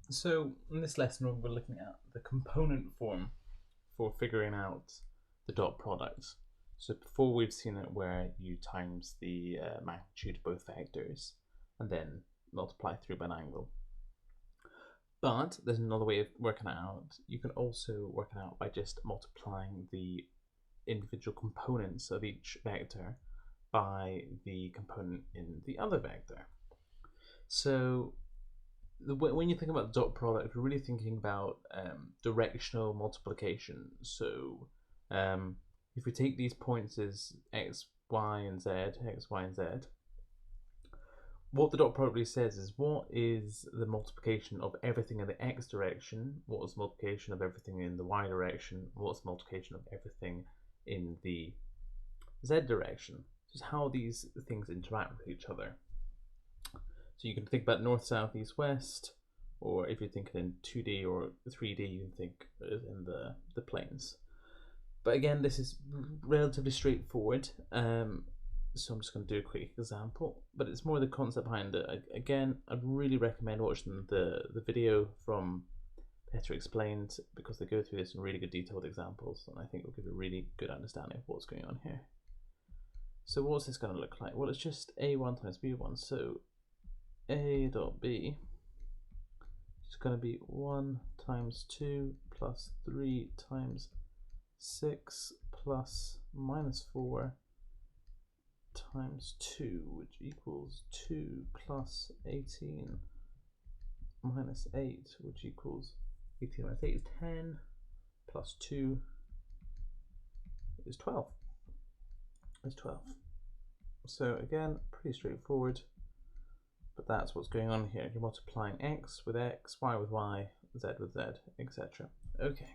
So in this lesson we're looking at the component form for figuring out the dot product. So before we've seen it where you times the magnitude of both vectors and then multiply through by an angle. But there's another way of working it out. You can also work it out by just multiplying the individual components of each vector by the component in the other vector. So when you think about dot product, we're really thinking about directional multiplication. So if we take these points as x, y, and z, x, y, and z, what the dot product really says is what is the multiplication of everything in the x direction, what is the multiplication of everything in the y direction, what's the multiplication of everything in the z direction. So it's how these things interact with each other. So you can think about north, south, east, west, or if you're thinking in 2D or 3D, you can think in the planes. But again, this is relatively straightforward. So I'm just going to do a quick example, but it's more the concept behind it. Again, I'd really recommend watching the video from Better Explained because they go through this in really good detail with examples, and I think it will give a really good understanding of what's going on here. So what's this going to look like? Well, it's just a1 times b1, so a dot b is going to be 1 times 2 plus 3 times 6 plus minus 4 times 2, which equals 2 plus 18 minus 8, which equals 18 minus 8 is 10, plus 2 is 12. Is 12. So again, pretty straightforward, but that's what's going on here. You're multiplying x with x, y with y, z with z, etc. Okay.